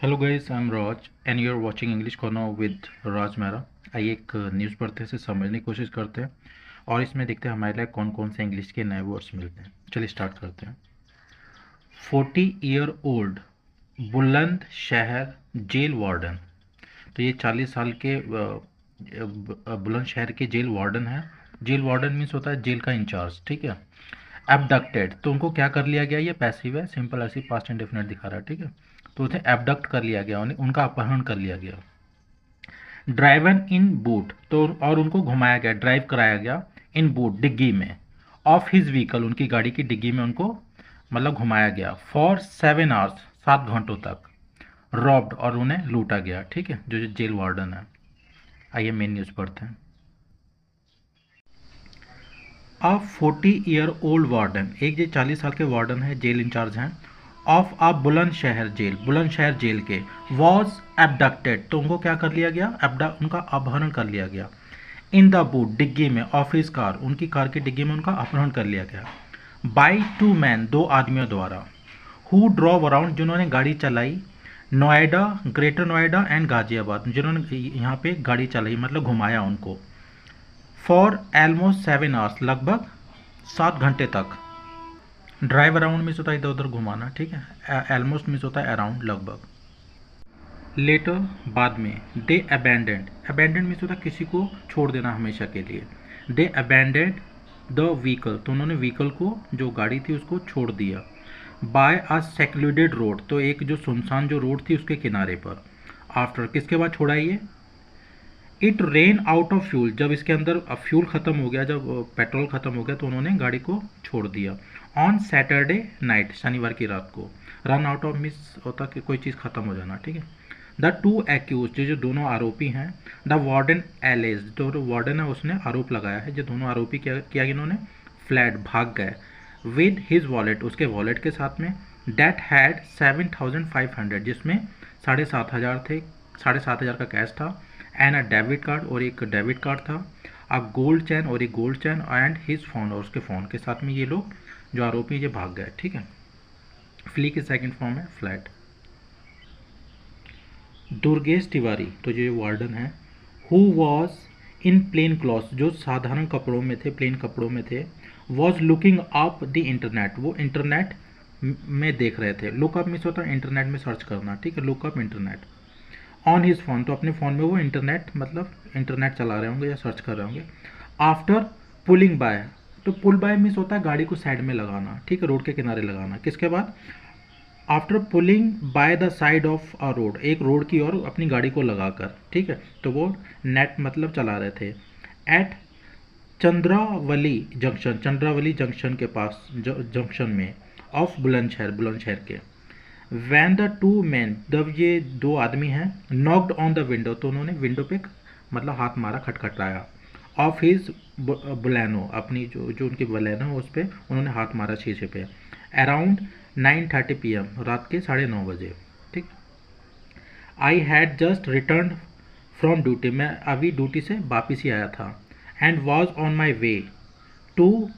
Hello guys, I am Raj and you are watching English corner with Raj Mehra. आइए एक news पढ़ते हैं, इसे समझने की कोशिश करते हैं और इसमें देखते हैं हमारे लिए कौन कौन से इंग्लिश के नए वर्ड्स मिलते हैं। चलिए स्टार्ट करते हैं। 40 year old Bulandshahr jail warden. तो ये 40 साल के बुलंदशहर के जेल वार्डन है। जेल वार्डन मीन्स होता है जेल का इंचार्ज, ठीक है। एबडक्टेड, तो उनको क्या कर लिया गया, ये पैसिव है, सिंपल ऐसी पास्ट इंडेफिनिट दिखा रहा है, ठीक है। तो उसे एबडक्ट कर लिया गया, उन्हें उनका अपहरण कर लिया गया। ड्राइवन इन बूट, तो और उनको घुमाया गया, ड्राइव कराया गया इन बूट डिग्गी में, ऑफ हिज व्हीकल, उनकी गाड़ी की डिग्गी में उनको मतलब घुमाया गया, फॉर 7 आवर्स 7 घंटों तक, रॉब्ड और उन्हें लूटा गया, ठीक है, जो जेल वार्डन है। आइए मेन न्यूज़ पढ़ते हैं। अ 40 ईयर ओल्ड वार्डन, एक जो 40 साल के वार्डन है, जेल इंचार्ज हैं, of a Bulandshahr jail, Bulandshahr jail के, वॉज एबडक्टेड, तो उनको क्या कर लिया गया, उनका अपहरण कर लिया गया, इन द बूट डिग्गी में, ऑफ हिज कार, उनकी कार की डिग्गी में उनका अपहरण कर लिया गया, बाई 2 मैन, 2 आदमियों द्वारा, हु ड्रॉव अराउंड, जिन्होंने गाड़ी चलाई, नोएडा, ग्रेटर नोएडा एंड गाजियाबाद, जिन्होंने यहाँ पे गाड़ी चलाई मतलब घुमाया उनको, फॉर एलमोस्ट 7 आवर्स, लगभग 7 घंटे तक। ड्राइव अराउंड मीन्स होता है इधर उधर घुमाना, ठीक है। एलमोस्ट मीन्स होता है अराउंड, लगभग। लेटर, बाद में। दे अबैंडेंड, अबैंडेंड मीन्स होता है किसी को छोड़ देना हमेशा के लिए। दे अबैंडेंड द व्हीकल, तो उन्होंने व्हीकल को, जो गाड़ी थी उसको छोड़ दिया, बाय अ सेक्लूडेड रोड, तो एक जो सुनसान जो रोड थी उसके किनारे पर। आफ्टर, किसके बाद छोड़ा ये, it rain out of fuel, जब इसके अंदर फ्यूल ख़त्म हो गया, जब पेट्रोल ख़त्म हो गया तो उन्होंने गाड़ी को छोड़ दिया, ऑन सैटरडे नाइट, शनिवार की रात को। रन आउट ऑफ मिस होता कि कोई चीज़ ख़त्म हो जाना, ठीक है। द टू एक्यूज, जो दोनों आरोपी हैं, द वार्डन एलेज, तो वार्डन है उसने आरोप लगाया है, जो दोनों आरोपी किया इन्होंने, फ्लैट, भाग गए, विद हिज वॉलेट, उसके वॉलेट के साथ में, डेट हैड 7,500, जिसमें 7,500 थे, 7,500 का कैश था, एंड अ डेबिट कार्ड, और एक डेबिट कार्ड था, अ गोल्ड चैन, और एक gold chain, and his phone, और उसके फ़ोन के साथ में ये लोग जो आरोपी ये भाग गए, ठीक है। फ्ली की सेकंड फॉर्म है फ्लैट। दुर्गेश तिवारी, तो जो वार्डन है, who was in plain cloth, जो साधारण कपड़ों में थे, प्लेन कपड़ों में थे, was looking up the internet, वो इंटरनेट में देख रहे थे। लुकअप मीन्स होता है इंटरनेट में सर्च करना, ठीक है, lookup internet, on his phone, तो अपने फ़ोन में वो इंटरनेट मतलब इंटरनेट चला रहे होंगे या सर्च कर रहे होंगे। आफ्टर पुलिंग बाय, तो पुल बाय मीन्स होता है गाड़ी को साइड में लगाना, ठीक है, रोड के किनारे लगाना। किसके बाद, after pulling by the side of a road, एक रोड की ओर अपनी गाड़ी को लगाकर, ठीक है, तो वो नेट मतलब चला रहे थे। At Chandravali junction, Chandravali junction के पास, जंक्शन में, ऑफ बुलंदशहर, बुलंदशहर के। वैन द टू मैन, जब ये 2 आदमी हैं, नॉक्ड ऑन द विंडो, तो उन्होंने विंडो पे मतलब हाथ मारा, खटखटाया, ऑफ हिज बुलैनो, अपनी जो उनकी बुलैनो है उस पर उन्होंने हाथ मारा, शीशे पे, अराउंड 9:30 PM, रात के 9:30 बजे, ठीक। I had just return from duty, मैं अभी ड्यूटी से वापिस ही आया था, and was on my way to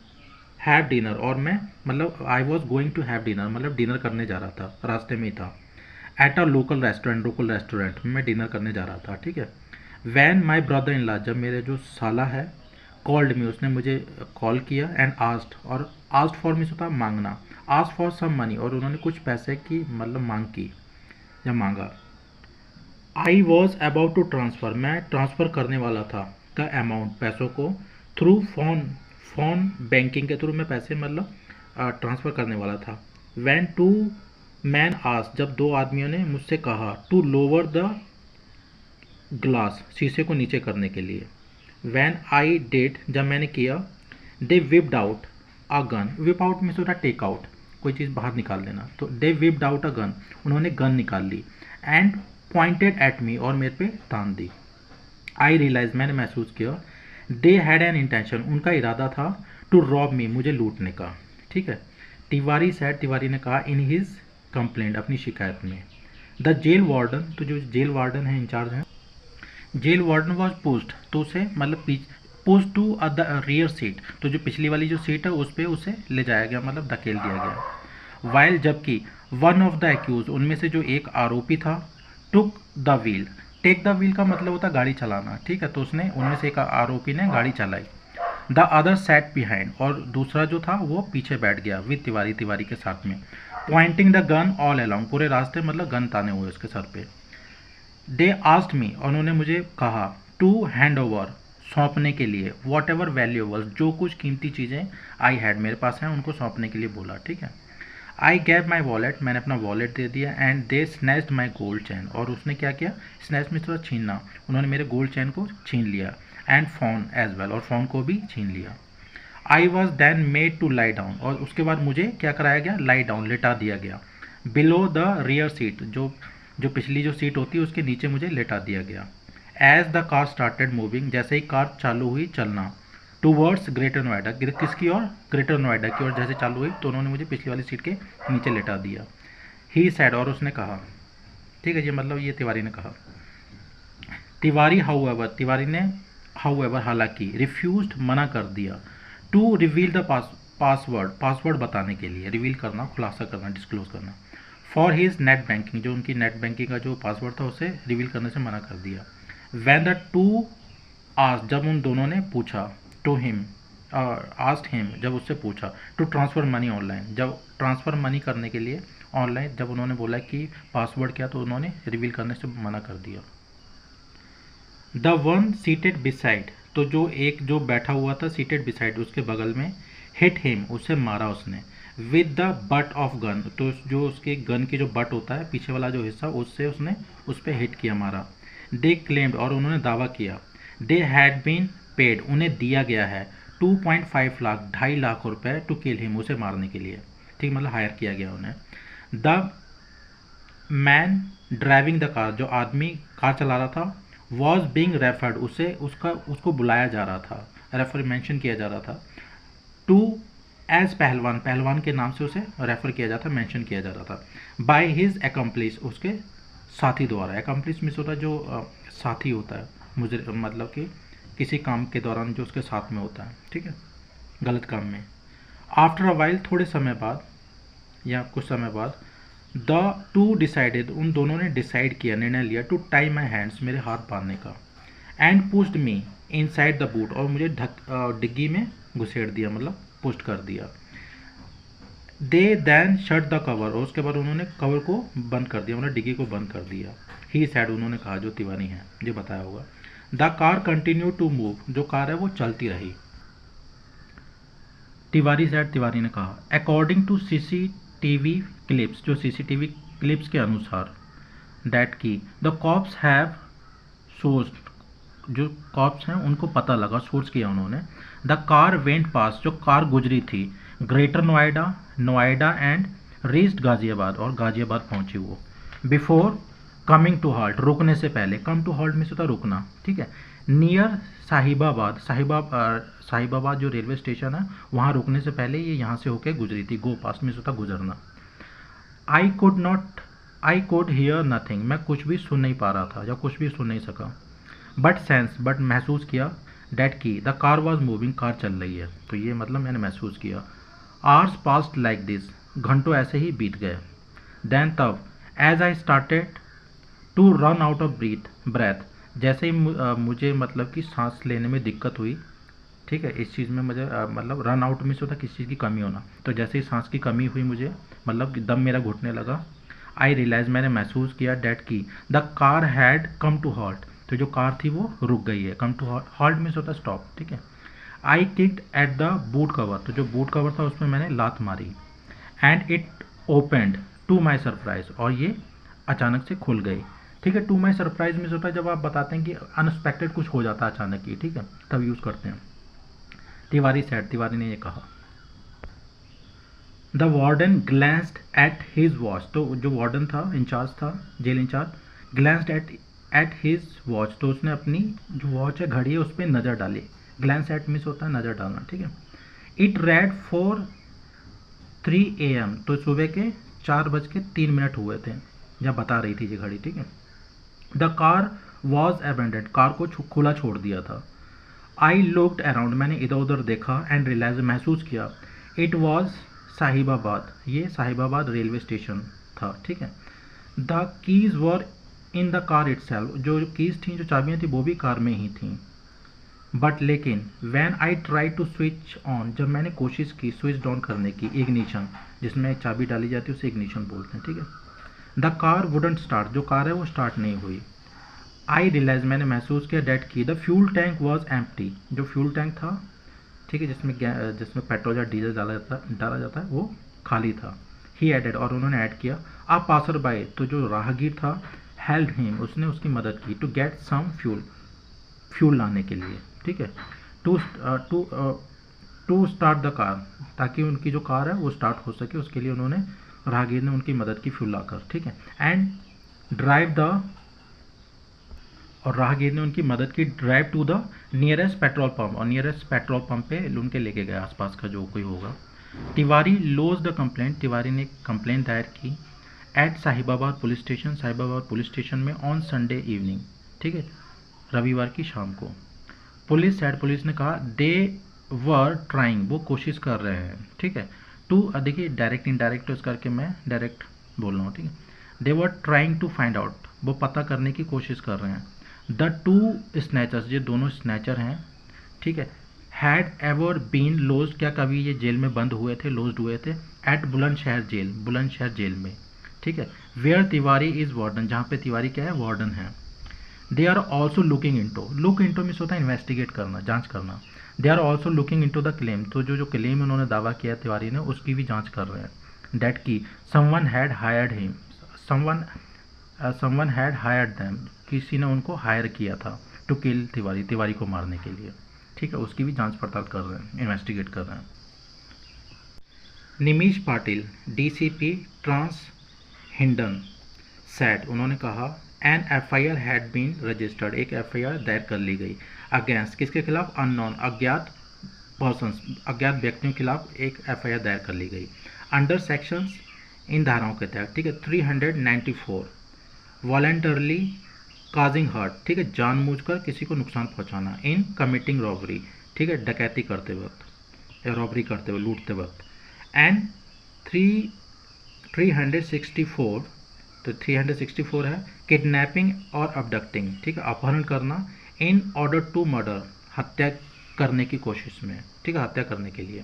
have dinner, और मैं मतलब I was going to have dinner, मतलब डिनर करने जा रहा था, रास्ते में ही था, at a local restaurant, local restaurant में मैं डिनर करने जा रहा था, ठीक है। When my brother in law, जब मेरे जो साला है, कॉल्ड मी, उसने मुझे कॉल किया, एंड आस्ड, और आस्ड फॉर मीन्स होता है मांगना, आस्ड फॉर सम मनी, और उन्होंने कुछ पैसे की मतलब मांग की या मांगा। I was about to transfer, मैं ट्रांसफ़र करने वाला था, द अमाउंट, पैसों को, थ्रू फोन, फोन बैंकिंग के थ्रू मैं पैसे मतलब ट्रांसफ़र करने वाला था। वैन टू मैन आस, जब 2 आदमियों ने मुझसे कहा, टू लोअर द ग्लास, शीशे को नीचे करने के लिए। वैन आई डिड, जब मैंने किया, they whipped out a gun, whip out means होता है टेक आउट, कोई चीज़ बाहर निकाल देना, तो दे विप्ड आउट अ गन, उन्होंने गन निकाल ली, एंड पॉइंटेड एट मी, और मेरे पे तान दी। आई रियलाइज, मैंने महसूस किया, दे हैड एन इंटेंशन, उनका इरादा था, टू रॉब मी, मुझे लूटने का, ठीक है। तिवारी सैड, तिवारी ने कहा, इन हिज कंप्लेंट, अपनी शिकायत में। द जेल वार्डन, तो जो जेल वार्डन है, इंचार्ज हैं, जेल वार्डन वॉज पोस्ट, तो उसे मतलब post to the rear seat, तो जो पिछली वाली जो सीट है उस पर उसे ले जाया गया, मतलब धकेल दिया गया। वाइल, जबकि वन ऑफ द एक्यूज, उनमें से जो एक आरोपी था, took the wheel. Take the wheel का मतलब होता है गाड़ी चलाना, ठीक है। तो उसने उनमें से एक आरोपी ने गाड़ी चलाई। द अदर सैट बिहाइंड, और दूसरा जो था वो पीछे बैठ गया विद तिवारी, तिवारी के साथ में। Poynting the gun all along, पूरे रास्ते मतलब गन ताने हुए उसके सर पे। दे आस्क्ड मी, और उन्होंने मुझे कहा, टू हैंड ओवर, सौंपने के लिए, वॉट एवर वैल्यूएबल्स, जो कुछ कीमती चीज़ें आई हैड, मेरे पास हैं, उनको सौंपने के लिए बोला, ठीक है। आई गैव माई वॉलेट, मैंने अपना वॉलेट दे दिया। And they snatched my gold chain, और उसने क्या किया, स्नैच में थोड़ा छीनना, उन्होंने मेरे गोल्ड चैन को छीन लिया। एंड फोन एज वेल, और फ़ोन को भी छीन लिया। I was then made to lie down, और उसके बाद मुझे क्या कराया गया, लाई डाउन, लेटा दिया गया। बिलो द रियर सीट, जो पिछली जो सीट होती है उसके नीचे मुझे लेटा दिया गया। As the car started moving, जैसे ही कार चालू हुई चलना, टूवर्ड्स ग्रेटर नोएडा, किसकी ओर, ग्रेटर नोएडा की ओर जैसे चालू हुई, तो उन्होंने मुझे पिछली वाली सीट के नीचे लेटा दिया। ही सैड, और उसने कहा, ठीक है जी, मतलब ये तिवारी ने कहा। तिवारी हाउएवर, तिवारी ने हाउएवर हालांकि, रिफ्यूज्ड, मना कर दिया, to reveal the password, password बताने के लिए, रिवील करना, खुलासा करना, डिस्क्लोज करना। फॉर हिज नेट बैंकिंग, जो उनकी नेट बैंकिंग का जो पासवर्ड था उसे रिवील करने से मना कर दिया। वैन द टू आस्क्ड, जब उन दोनों ने पूछा, टू हिम आस्क्ड हिम, जब उससे पूछा, टू ट्रांसफ़र मनी ऑनलाइन, जब ट्रांसफ़र मनी करने के लिए ऑनलाइन, जब उन्होंने बोला कि पासवर्ड क्या, तो उन्होंने रिवील करने से मना कर दिया। द वन सीटेड बिसाइड, तो जो बैठा हुआ था सीटेड बिसाइड, उसके बगल में, हिट हिम, उसे मारा उसने, with the but of gun, तो जो उसके गन की जो बट होता है पीछे वाला जो हिस्सा, उससे उसने उस पर हिट किया, मारा। दे क्लेम्ड, और उन्होंने दावा किया, दे हैड बीन पेड, उन्हें दिया गया है 2.5 लाख, 2.5 लाख रुपए, टू किल हिम, उसे मारने के लिए, ठीक, मतलब हायर किया गया उन्हें। The man driving the car, जो आदमी कार चला रहा था, वॉज बींग रेफर्ड, उसको बुलाया जा रहा था, रेफर मेंशन किया जा रहा था, टू एज पहलवान, पहलवान के नाम से उसे रेफर किया जाता, मेंशन किया जा रहा था, बाय हिज एकम्प्लिस, उसके साथी द्वारा। एकम्प्लिस मीन्स होता है जो साथी होता है, मुझे मतलब कि किसी काम के दौरान जो उसके साथ में होता है, ठीक है, गलत काम में। आफ्टर अ वाइल, थोड़े समय बाद या कुछ समय बाद, द टू डिसाइडेड, उन दोनों ने डिसाइड किया, निर्णय लिया, टू टाई माई हैंड्स, मेरे हाथ बांधने का। And pushed me inside the boot, और मुझे डिग्गी में घुसेड़ दिया, मतलब पुस्ट कर दिया। दे देन शट द कवर, और उसके बाद उन्होंने कवर को बंद कर दिया, मतलब डिग्गी को बंद कर दिया। ही सैड, उन्होंने कहा, जो तिवारी हैं, जो बताया होगा। The car continue to move, जो कार है वो चलती रही। तिवारी सैड, तिवारी ने कहा, अकॉर्डिंग टू सीसीटीवी क्लिप्स, जो सीसीटीवी क्लिप्स के अनुसार, दैट की द कॉप्स हैव सोर्स, जो कॉप्स हैं उनको पता लगा, सोर्स किया उन्होंने। द कार वेंट पास, जो कार गुजरी थी, greater Noida, Noida and reached Ghaziabad, और गाजियाबाद पहुंची वो, बिफोर कमिंग टू हॉल्ट, रुकने से पहले, कम टू हॉल्ट में से होता रुकना, ठीक है, नियर साहिबाबाद, साहिबाबाद जो रेलवे स्टेशन है वहाँ रुकने से पहले ये यहाँ से होके गुजरी थी, गो पास में से होता गुजरना। आई कुड हियर नथिंग, मैं कुछ भी सुन नहीं पा रहा था या कुछ भी सुन नहीं सका। बट महसूस किया, डैट की the car was moving, car चल रही है, तो ये मतलब मैंने महसूस किया। आवर्स पास्ट लाइक दिस, घंटों ऐसे ही बीत गए। देन तब, as I started to run out of breath, जैसे ही मुझे मतलब कि सांस लेने में दिक्कत हुई, ठीक है, इस चीज़ में मुझे मतलब रन आउट में से होता किसी चीज़ की कमी होना, तो जैसे ही सांस की कमी हुई मुझे, मतलब कि दम मेरा घुटने लगा। आई रियलाइज, मैंने महसूस किया, डैट की the car had come to halt, तो जो कार थी वो रुक गई है, कम टू हॉल्ट में से होता स्टॉप, ठीक है। I kicked at the boot cover, तो जो बूट कवर था उसमें मैंने लात मारी। And it opened to my surprise, और ये अचानक से खुल गई, ठीक है। टू माई सरप्राइज में होता है जब आप बताते हैं कि अनएक्सपेक्टेड कुछ हो जाता है अचानक ही, ठीक है, तब यूज़ करते हैं। तिवारी सैड, तिवारी ने ये कहा। The warden glanced at his watch, तो जो वार्डन था, इंचार्ज था, jail incharge, glanced at his watch, तो उसने अपनी जो वॉच है, घड़ी है, उस पर नज़र डाली। ग्लैंस एट मिस होता है नज़र डालना, ठीक है। इट रेड 4:03 AM, तो सुबह के 4:03 हुए थे, या बता रही थी ये घड़ी, ठीक है। The car was abundant, car को खुला छोड़ दिया था। आई लुक्ड अराउंड, मैंने इधर उधर देखा, एंड रियलाइज, महसूस किया, इट वॉज साहिबाबाद, ये साहिबाबाद रेलवे स्टेशन था, ठीक है। The keys were in the car itself, जो कीज़ थी, जो चाबियाँ थी, वो भी कार में ही थी। बट लेकिन when I try to switch on, जब मैंने कोशिश की स्विच ऑन करने की, इग्निशन जिसमें चाबी डाली जाती है उसे इग्निशन बोलते हैं, ठीक है। द कार वुडंट स्टार्ट, जो कार है वो स्टार्ट नहीं हुई। आई रियलाइज, मैंने महसूस किया, डेट की the fuel tank was empty, जो फ्यूल टैंक था, ठीक है, जिसमें पेट्रोल या डीजल डाला जाता है, वो खाली था। ही एडेड, और उन्होंने ऐड किया, आ पासर बाय, तो जो राहगीर था, हेल्ड हिम, उसने उसकी मदद की, टू गेट सम फ्यूल लाने के लिए, ठीक है, to to start the car, ताकि उनकी जो कार है वो स्टार्ट हो सके, उसके लिए उन्होंने, राहगीर ने उनकी मदद की फ्यूल लाकर, ठीक है। एंड ड्राइव द, और राहगीर ने उनकी मदद की, drive to the nearest petrol pump, और नियरेस्ट पेट्रोल पंप पे उनके लेके गए, आसपास का जो कोई होगा। Tiwari lodge the complaint, Tiwari ने कंप्लेंट दायर की at Sahibabad police station, Sahibabad police station में, ऑन संडे इवनिंग, ठीक है, रविवार की शाम को। पुलिस सेड, पुलिस ने कहा, दे वर ट्राइंग, वो कोशिश कर रहे हैं, ठीक है, टू, देखिए डायरेक्ट इनडायरेक्ट, तो इस करके मैं डायरेक्ट बोल रहा हूँ, ठीक है। They were trying to find out, वो पता करने की कोशिश कर रहे हैं। द टू स्नैचर्स, ये दोनों स्नैचर हैं, ठीक है, हैड एवर बीन लोज्ड, क्या कभी ये जेल में बंद हुए थे, लोज्ड हुए थे, at Bulandshahr jail, Bulandshahr jail में, ठीक है, वेयर तिवारी इज वार्डन, जहाँ पे तिवारी क्या है, वार्डन है। They are also looking into, look into means होता है इन्वेस्टिगेट करना, जांच करना। They are also looking into the claim, तो जो क्लेम उन्होंने दावा किया तिवारी ने, उसकी भी जांच कर रहे हैं। दैट की someone had hired him, someone had hired them, किसी ने उनको हायर किया था, टू किल तिवारी, तिवारी को मारने के लिए, ठीक है, उसकी भी जांच पड़ताल कर रहे हैं, इन्वेस्टिगेट कर रहे हैं। Nimish Patil, DCP trans Hindon, said, उन्होंने कहा, an FIR had been registered, एक एफआईआर दायर कर ली गई, अगेंस्ट, किसके खिलाफ, अननोन, अज्ञात पर्सन्स, अज्ञात व्यक्तियों के खिलाफ एक एफआईआर दायर कर ली गई, अंडर सेक्शंस, इन धाराओं के तहत, ठीक है, 394, वॉलेंटरली काजिंग हर्ट, ठीक है, जानबूझकर किसी को नुकसान पहुंचाना, इन कमिटिंग रॉबरी, ठीक है, डकैती करते वक्त या रॉबरी करते हुए, लूटते वक्त, एंड 364, तो 364 है, किडनैपिंग और अबडक्टिंग, ठीक है, अपहरण करना, इन ऑर्डर टू मर्डर, हत्या करने की कोशिश में, ठीक है, हत्या करने के लिए,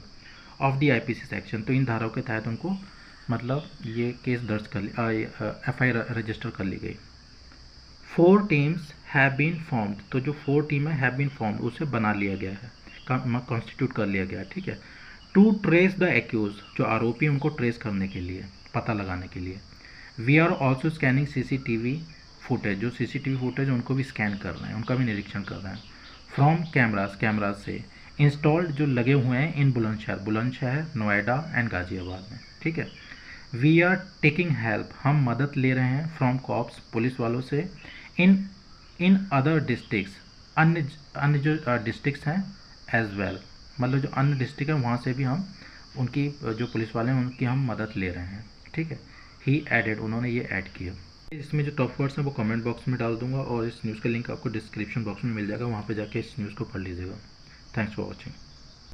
ऑफ दी आईपीसी सेक्शन, तो इन धाराओं के तहत उनको, मतलब ये केस दर्ज कर एफआईआर रजिस्टर कर ली गई। 4 टीम्स हैव बीन फॉर्म्ड, तो जो 4 टीमें हैव बीन फॉर्म्ड, उसे बना लिया गया है, कॉन्स्टिट्यूट कर लिया गया है, ठीक है, टू ट्रेस द एक्यूज, जो आरोपी उनको ट्रेस करने के लिए, पता लगाने के लिए। We are also scanning CCTV footage, जो सीसीटीवी फुटेज उनको भी स्कैन कर रहे हैं, उनका भी निरीक्षण कर रहे हैं, फ्रॉम कैमराज से, इंस्टॉल्ड, जो लगे हुए हैं, इन बुलंदशहर, नोएडा एंड गाजियाबाद में, ठीक है। वी आर टेकिंग हेल्प, हम मदद ले रहे हैं, फ्रॉम कॉप्स, पुलिस वालों से, इन अदर डिस्ट्रिक्ट्स, अन्य जो डिस्ट्रिक्ट्स हैं एज वेल, मतलब जो अन्य डिस्ट्रिक्ट है वहाँ से भी हम उनकी, जो पुलिस वाले हैं उनकी हम मदद ले रहे हैं, ठीक है। ही एडेड, उन्होंने ये ऐड किया। इसमें जो टॉप वर्ड्स हैं वो कमेंट बॉक्स में डाल दूंगा, और इस न्यूज़ का लिंक आपको डिस्क्रिप्शन बॉक्स में मिल जाएगा, वहाँ पे जाके इस न्यूज़ को पढ़ लीजिएगा। Thanks for watching.